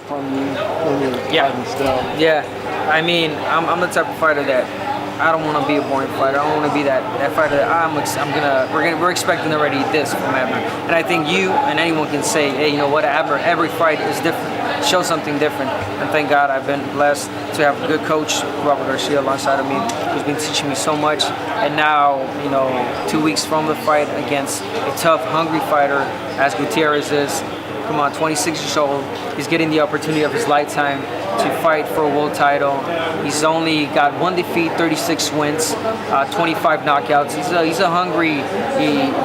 from you when you're fighting still. Yeah. I mean, I'm the type of fighter that I don't want to be a boring fighter. I don't want to be that fighter that we're expecting already this from Abner. And I think you and anyone can say, hey, you know what, Abner, every fight is different. Show something different. And thank God I've been blessed to have a good coach, Robert Garcia, alongside of me, who's been teaching me so much. And now, 2 weeks from the fight against a tough, hungry fighter, as Gutierrez is, 26 years old, he's getting the opportunity of his lifetime to fight for a world title. He's only got 1 defeat, 36 wins, 25 knockouts. He's a hungry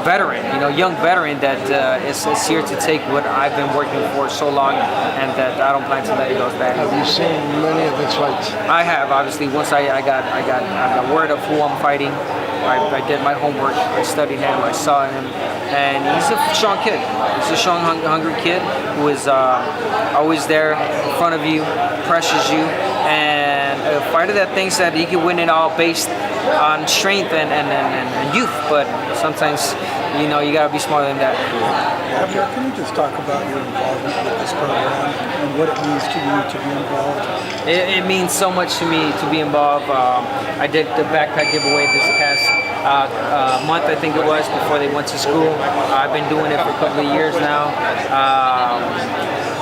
veteran, young veteran that is here to take what I've been working for so long, and that I don't plan to let it go bad. Have you seen many of his fights? I have, obviously. Once I got word of who I'm fighting, I did my homework. I studied him. I saw him, and he's a strong kid. He's a strong, hungry kid who is always there in front of you, pressures you, and a fighter that thinks that he can win it all based on strength and youth. But sometimes, you gotta be smarter than that. Abner, can you just talk about your involvement with this program and what it means to you to be involved? It means so much to me to be involved. I did the backpack giveaway this past month, I think it was, before they went to school. I've been doing it for a couple of years now.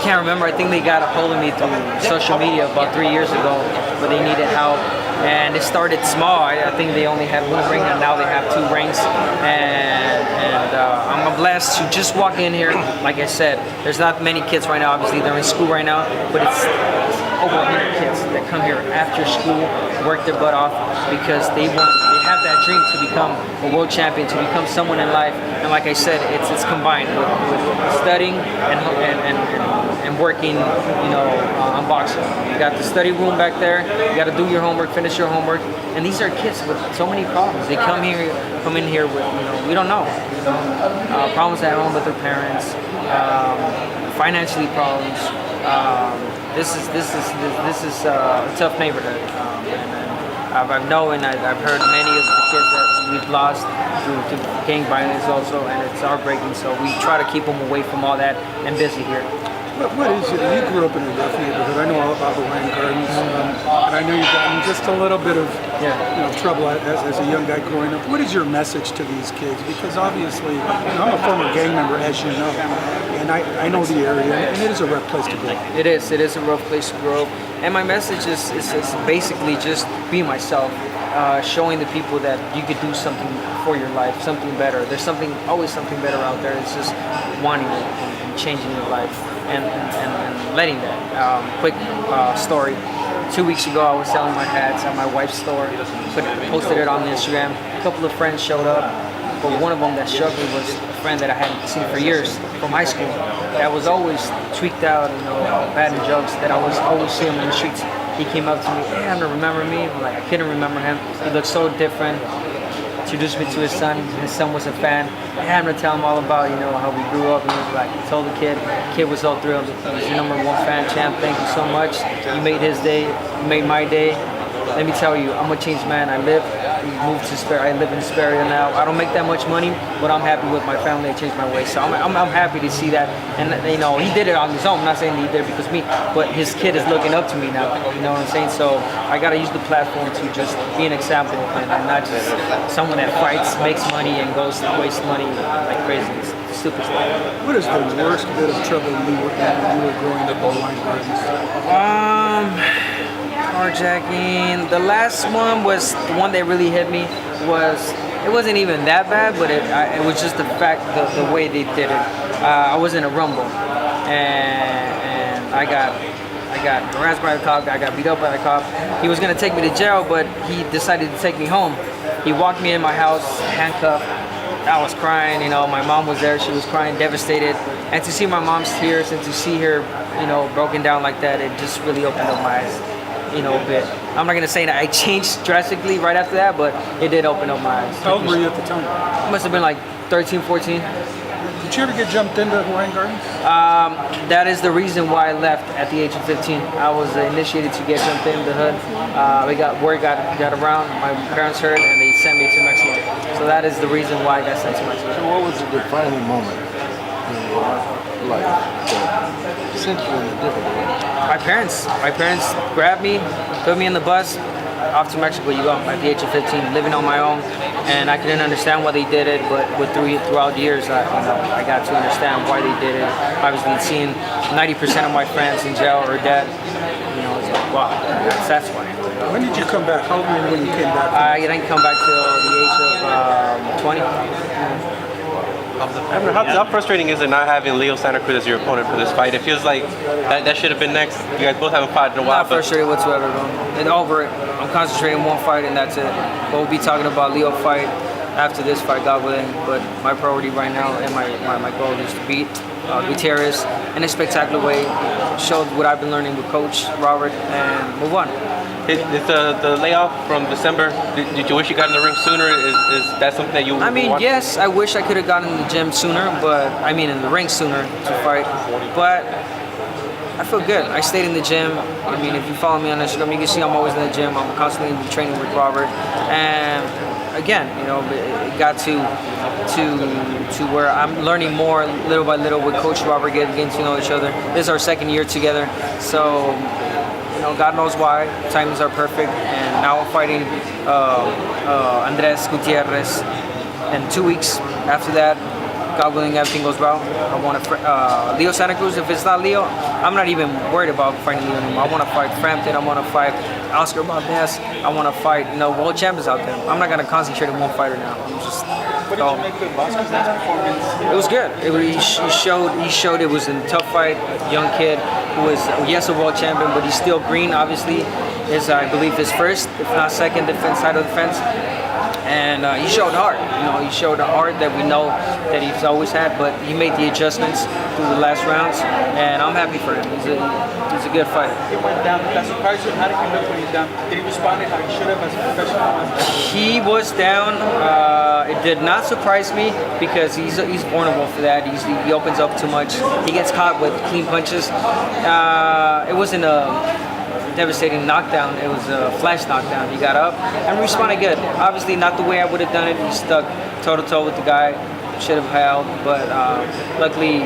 Can't remember, I think they got a hold of me through social media about 3 years ago, but they needed help. And it started small. I think they only had 1 ring, and now they have 2 rings. And I'm blessed to just walk in here. Like I said, there's not many kids right now. Obviously, they're in school right now, but it's over 100 kids that come here after school, work their butt off because they have that dream to become a world champion, to become someone in life. And like I said, it's combined with studying and working, on boxing. You got the study room back there. You got to do your homework, finish your homework. And these are kids with so many problems. They come in here with, we don't know, problems at home with their parents, financially problems. This is a tough neighborhood. I've known and I've heard many of the kids that we've lost through gang violence also, and it's heartbreaking. So we try to keep them away from all that and busy here. What is it? You grew up in a rough neighborhood. I know all about the Wine Gardens, and I know you've gotten just a little bit of trouble as a young guy growing up. What is your message to these kids? Because obviously, I'm a former gang member, as you know, and I know the area, and it is a rough place to grow up. It is a rough place to grow up. And my message is basically just be myself, showing the people that you could do something for your life, something better. There's always something better out there. It's just wanting it and changing your life. And letting that. Quick story. 2 weeks ago, I was selling my hats at my wife's store. Posted it on Instagram. A couple of friends showed up, but one of them that struck me was a friend that I hadn't seen for years from high school. That was always tweaked out, bad in jokes. That I was always seeing him in the streets. He came up to me, hey, Abner, remember me? I'm like, I couldn't remember him. He looked so different. Introduced me to his son. His son was a fan. I had him to tell him all about, how we grew up. And he was like, he told the kid was so thrilled. He was your #1 fan, champ. Thank you so much. You made his day. You made my day. Let me tell you, I'm a changed man. I live in Hesperia now. I don't make that much money, but I'm happy with my family. I changed my way. So I'm happy to see that. And he did it on his own. I'm not saying he did it because of me, but his kid is looking up to me now. You know what I'm saying? So I gotta use the platform to just be an example and not just someone that fights, makes money, and goes to waste money like crazy. It's stupid stuff. What is the worst bit of trouble you were in when you were growing up in Wine Gardens? Carjacking. The last one was the one that really hit me. It wasn't even that bad, but it was just the fact the way they did it. I was in a rumble, and I got harassed by the cop. I got beat up by the cop. He was gonna take me to jail, but he decided to take me home. He walked me in my house, handcuffed. I was crying. My mom was there. She was crying, devastated. And to see my mom's tears and to see her, broken down like that, it just really opened up my eyes. A bit. I'm not gonna say that I changed drastically right after that, but it did open up my eyes. How old were you at the time? I must have been like 13, 14. Did you ever get jumped into Wine Gardens? That is the reason why I left at the age of 15. I was initiated to get jumped in the hood. Word got around, my parents heard, and they sent me to Mexico. So that is the reason why I got sent to Mexico. So what was the defining moment in your life? life, but essentially in a different way. My parents grabbed me, put me in the bus, off to Mexico you go at the age of 15, living on my own, and I couldn't understand why they did it, but throughout the years, I got to understand why they did it. Obviously, seeing 90% of my friends in jail or dead, it's like, wow, that's why. When did you come back? How old were you when you came back? I didn't come back till the age of 20. Abner, how frustrating is it not having Leo Santa Cruz as your opponent for this fight? It feels like that should have been next. You guys both haven't fought in a while. Not frustrated whatsoever, bro. And over it. I'm concentrating on one fight and that's it. But we'll be talking about Leo fight after this fight, God willing. But my priority right now and my goal is to beat Gutierrez in a spectacular way, show what I've been learning with Coach Robert, and move on. Is the layoff from December, did you wish you got in the ring sooner? Is that something that you want? Yes, I wish I could have gotten in the gym sooner, in the ring sooner to fight. But I feel good. I stayed in the gym. If you follow me on Instagram, you can see I'm always in the gym. I'm constantly training with Robert. And again, it got to where I'm learning more little by little with Coach Robert, getting to know each other. This is our second year together. So, God knows why. Timings are perfect. And now I'm fighting Andres Gutierrez. And 2 weeks after that, God willing, everything goes well. I want to Leo Santa Cruz. If it's not Leo, I'm not even worried about fighting Leo anymore. I want to fight Frampton. I want to fight Oscar Valdez. I want to fight world champions out there. I'm not going to concentrate on one fighter now. I'm just. What did you make of Oscar's last performance? It was good. He showed it was a tough fight. Young kid who was a world champion, but he's still green. Obviously, is I believe his first, if not second, side of the fence. And he showed heart. He showed a heart that we know that he's always had, but he made the adjustments through the last rounds, and I'm happy for him. He's a good fighter. He went down. That surprised you? How did he look when he was down? Did he respond how he should have as a professional? He was down. It did not surprise me because he's vulnerable for that. He opens up too much. He gets caught with clean punches. It wasn't a devastating knockdown. It was a flash knockdown. He got up and responded good. Obviously not the way I would have done it. He stuck toe-to-toe with the guy. Should have held, but luckily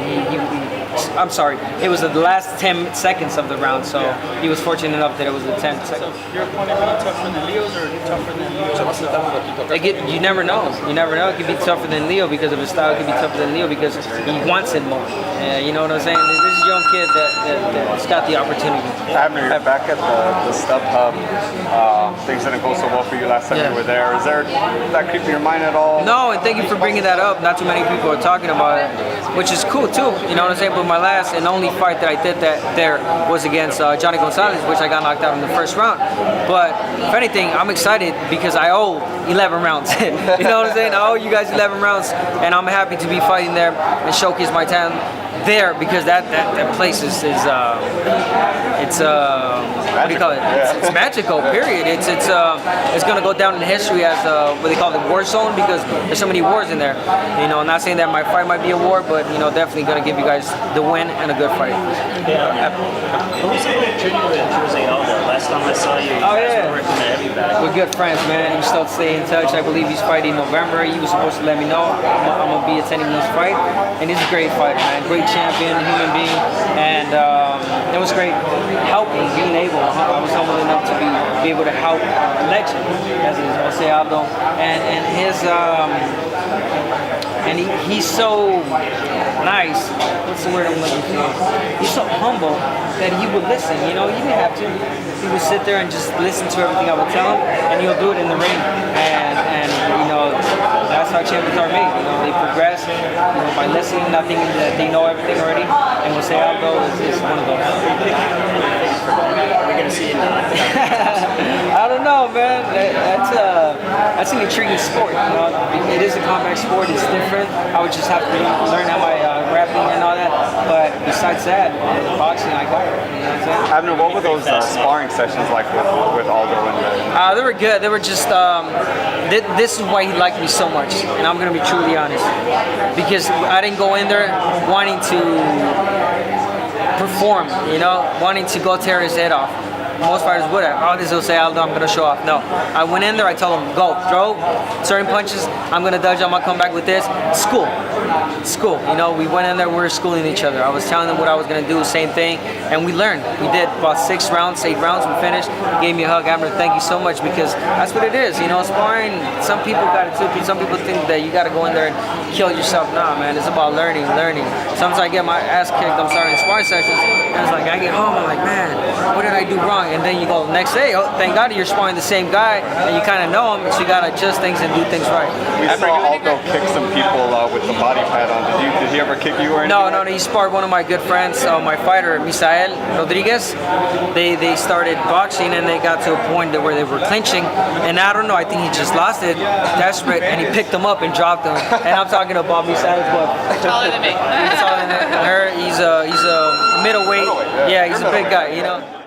I'm sorry, it was the last 10 seconds of the round, so he was fortunate enough that it was the 10 seconds. So your opponent really tougher than Leo's or tougher than Leo's? You never know. It could be tougher than Leo because of his style. It could be tougher than Leo because he wants it more. You know what I'm saying? This is a young kid that's got the opportunity. Abner, you're back at the StubHub. Things didn't go so well for you last time you were there. Is that creep in your mind at all? No, and thank you for bringing that up. Not too many people are talking about it, which is cool too. You know what I'm saying? But my last and only fight that I did there was against Johnny Gonzalez, which I got knocked out in the first round. But if anything, I'm excited because I owe 11 rounds. You know what I'm saying? I owe you guys 11 rounds, and I'm happy to be fighting there and showcase my talent there because that place is what do you call it? It's magical. Period. It's gonna go down in history as what they call the war zone because there's so many wars in there. I'm not saying that my fight might be a war, but definitely gonna give you guys the win and a good fight. Who's training with Jose Aldo? Last time I saw you, guys were working at heavyweight. We're good friends, man. We still stay in touch. I believe he's fighting in November. He was supposed to let me know. I'm gonna be attending this fight, and he's a great fighter, man. Great champion, human being, and it was great helping, being able. I was humble enough to be able to help a legend, as is Jose Aldo, and his and he's so nice. What's the word I'm looking for? He's so humble that he would listen. He didn't have to. He would sit there and just listen to everything I would tell him, and he'll do it in the ring. And that's how champions are made. They progress by listening, not thinking that they know everything already. And Jose Aldo is one of those. We're gonna see it now. I don't know, man. That's an intriguing sport. It is a combat sport. It's different. I would just have to learn how my grappling and all that. But besides that, boxing, I got it. Abner, what were those sparring sessions like with Aldo and they were good. They were just. This is why he liked me so much, and I'm gonna be truly honest, because I didn't go in there wanting to perform, wanting to go tear his head off. most fighters would have. Oh, this is Jose Aldo, I'm going to show off. No. I went in there, I told him, go, throw certain punches. I'm going to dodge, I'm going to come back with this. School. School. You know, we went in there, we were schooling each other. I was telling them what I was going to do, same thing. And we learned. We did about 6 rounds, 8 rounds. We finished. He gave me a hug. Abner, thank you so much, because that's what it is. You know, sparring, some people got it too. Some people think that you got to go in there and kill yourself. Nah, man, it's about learning. Sometimes I get my ass kicked, I'm sorry, in sparring sessions, and it's like, I get home, I'm like, man, what did I do wrong? And then you go the next day, oh, thank God you're sparring the same guy, and you kind of know him, so you got to adjust things and do things right. We saw Aldo kick some people with the body pad on. Did he ever kick you or anything? No, he sparred one of my good friends, my fighter, Misael Rodriguez. They started boxing, and they got to a point where they were clinching, and I don't know, I think he just lost it, desperate, and he picked him up and dropped him. And I'm talking about Misael's what? Taller than me. He's taller than her. He's a middleweight. Yeah, he's a big guy, you know.